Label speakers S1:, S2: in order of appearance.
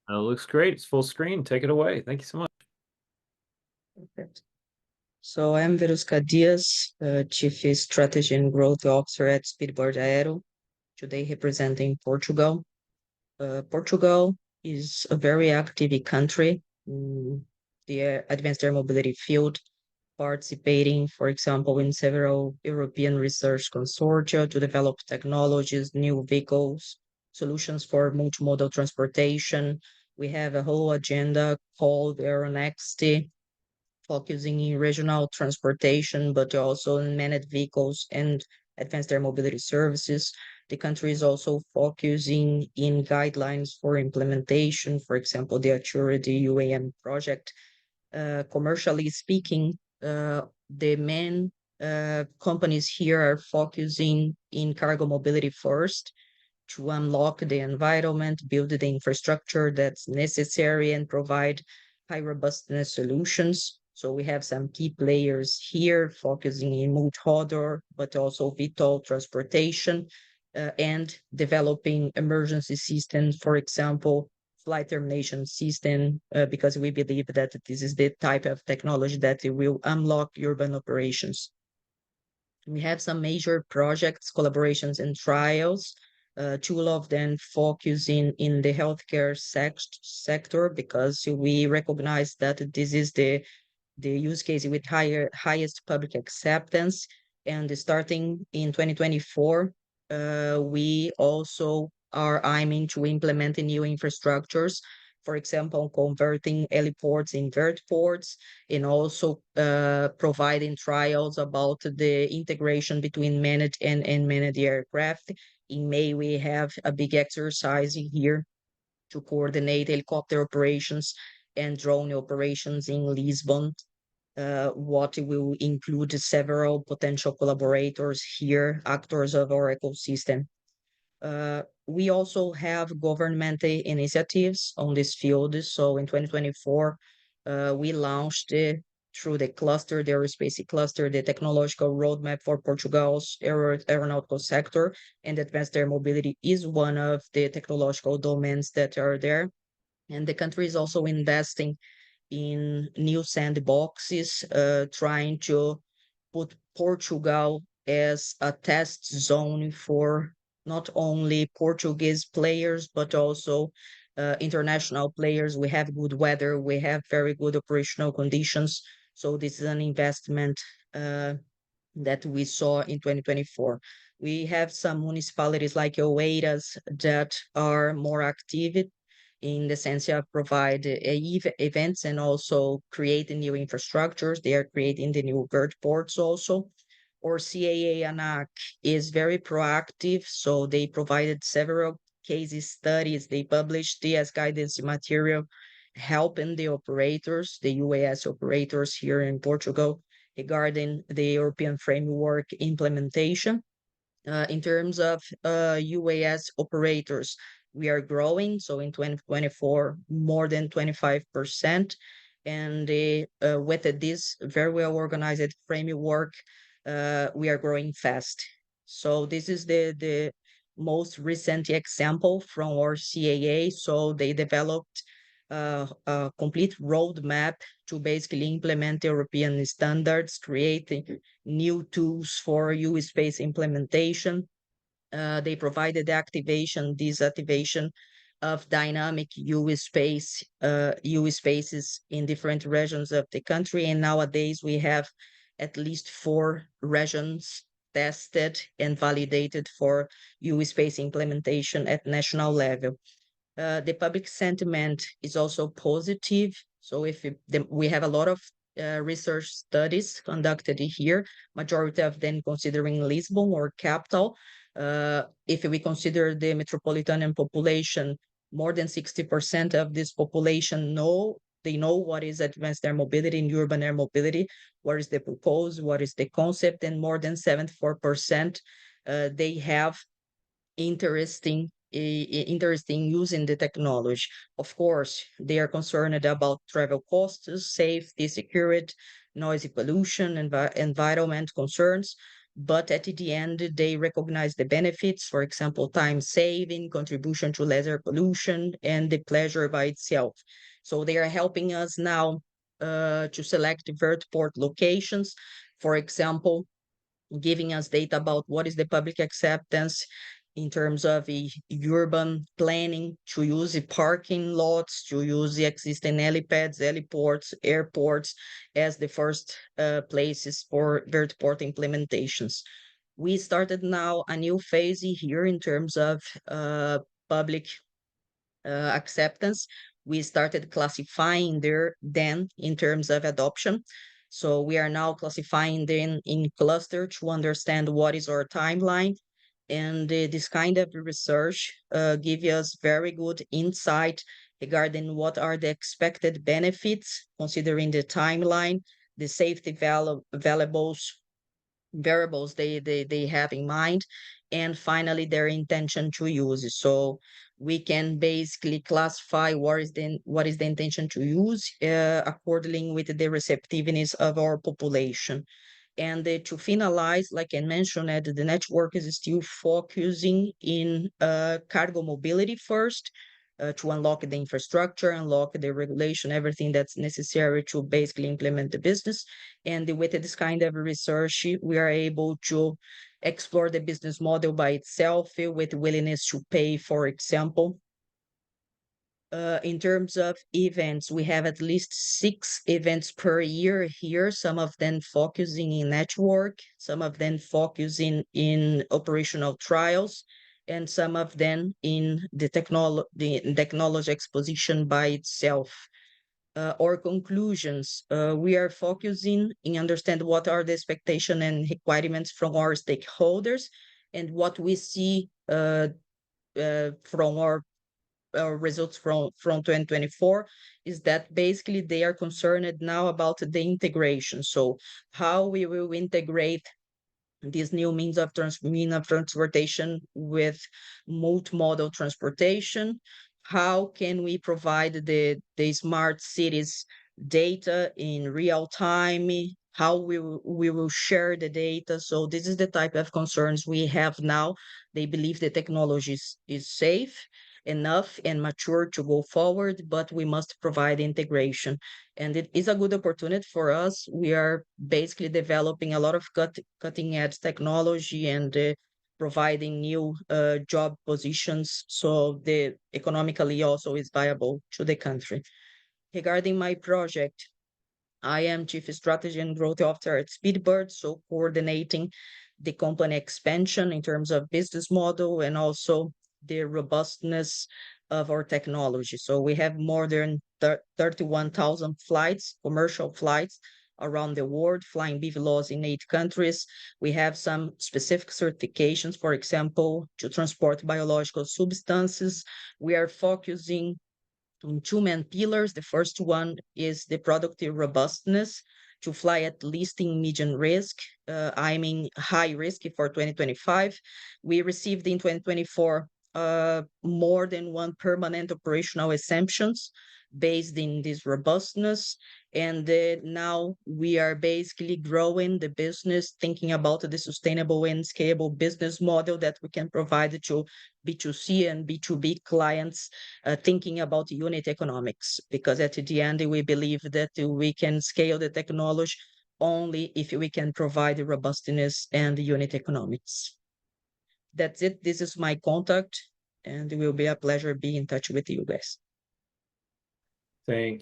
S1: Looks great. It's full screen. Take it away. Thank you so much.
S2: Perfect. So I'm Veruska Diaz, Chief Strategy and Growth Officer at Speedboard Aero, today representing Portugal. Portugal is a very active country in the advanced air mobility field, participating, for example, in several European research consortia to develop technologies, new vehicles, solutions for multimodal transportation. We have a whole agenda called Aeronext, focusing in regional transportation, but also in managed vehicles and advanced air mobility services. The country is also focusing in guidelines for implementation, for example, the Maturity UAM project. Commercially speaking, the main companies here are focusing in cargo mobility first to unlock the environment, build the infrastructure that's necessary, and provide high robustness solutions. So we have some key players here focusing in multi-odor, but also VTOL transportation and developing emergency systems, for example, flight termination system, because we believe that this is the type of technology that will unlock urban operations. We have some major projects, collaborations, and trials. Two of them focusing in the healthcare sector because we recognize that this is the use case with highest public acceptance. And starting in 2024, we also are aiming to implement new infrastructures, for example, converting heliports in vertiports, and also providing trials about the integration between managed and unmanned aircraft. In May, we have a big exercise here to coordinate helicopter operations and drone operations in Lisbon, what will include several potential collaborators here, actors of our ecosystem. We also have government initiatives on this field. So in 2024, we launched through the cluster, the aerospace cluster, the technological roadmap for Portugal's aeronautical sector, and advanced air mobility is one of the technological domains that are there. And the country is also investing in new sandboxes, trying to put Portugal as a test zone for not only Portuguese players, but also international players. We have good weather, we have very good operational conditions. So this is an investment that we saw in 2024. We have some municipalities like Oeiras that are more active in the sense of provide events and also create new infrastructures. They are creating the new vertiports also. Or CAA ANAC is very proactive, so they provided several case studies. They published DS guidance material helping the operators, the UAS operators here in Portugal, regarding the European framework implementation. In terms of UAS operators, we are growing. So in 2024, more than 25%. And with this very well organized framework, we are growing fast. So this is the most recent example from our CAA. So they developed a complete roadmap to basically implement European standards, creating new tools for U space implementation. They provided activation, disactivation of dynamic U space, U spaces in different regions of the country. And nowadays we have at least 4 regions tested and validated for U space implementation at national level. The public sentiment is also positive. So we have a lot of research studies conducted here, majority of them considering Lisbon or capital. If we consider the metropolitan population, more than 60% of this population they know what is advanced air mobility and urban air mobility, what is the proposal, what is the concept, and more than 74% they have interesting interesting using the technology. Of course, they are concerned about travel costs, safety, security, noisy pollution, environment concerns. but at the end, they recognize the benefits, for example, time saving, contribution to lesser pollution, and the pleasure by itself. So they are helping us now to select vertiport locations, for example, giving us data about what is the public acceptance in terms of urban planning, to use the parking lots, to use the existing helipads, heliports, airports as the first places for vertiport implementations. We started now a new phase here in terms of public acceptance. We started classifying there then in terms of adoption. So we are now classifying them in cluster to understand what is our timeline. And this kind of research gives us very good insight regarding what are the expected benefits, considering the timeline, the safety variables they have in mind, and finally their intention to use. So we can basically classify what is the intention to use accordingly with the receptiveness of our population. And to finalize, like I mentioned, the network is still focusing in cargo mobility first, to unlock the infrastructure, unlock the regulation, everything that's necessary to basically implement the business. And with this kind of research, we are able to explore the business model by itself with willingness to pay, for example. In terms of events, we have at least 6 events per year here, some of them focusing in network, some of them focusing in operational trials, and some of them in the technology exposition by itself. Our conclusions, we are focusing in understand what are the expectations and requirements from our stakeholders, and what we see from our results from 2024 is that basically they are concerned now about the integration. So how we will integrate this new means of transportation with multimodal transportation. How can we provide the smart cities data in real time? How we will share the data? So this is the type of concerns we have now. They believe the technology is safe enough and mature to go forward, but we must provide integration. And it is a good opportunity for us. We are basically developing a lot of cutting edge technology and providing new job positions, so the economically also is viable to the country. Regarding my project, I am Chief Strategy and Growth Officer at Speedbird, so coordinating the company expansion in terms of business model and also the robustness of our technology. So we have more than 31,000 flights, commercial flights around the world, flying BVLOS in 8 countries. We have some specific certifications, for example, to transport biological substances. We are focusing on 2 main pillars. The first one is the product robustness, to fly at least in medium risk. I mean high risk for 2025. We received in 2024 more than 1 permanent operational exemptions based in this robustness. And now we are basically growing the business, thinking about the sustainable and scalable business model that we can provide to B2C and B2B clients, thinking about unit economics, because at the end, we believe that we can scale the technology only if we can provide the robustness and the unit economics. That's it. This is my contact, and it will be a pleasure being in touch with you guys.
S1: Thank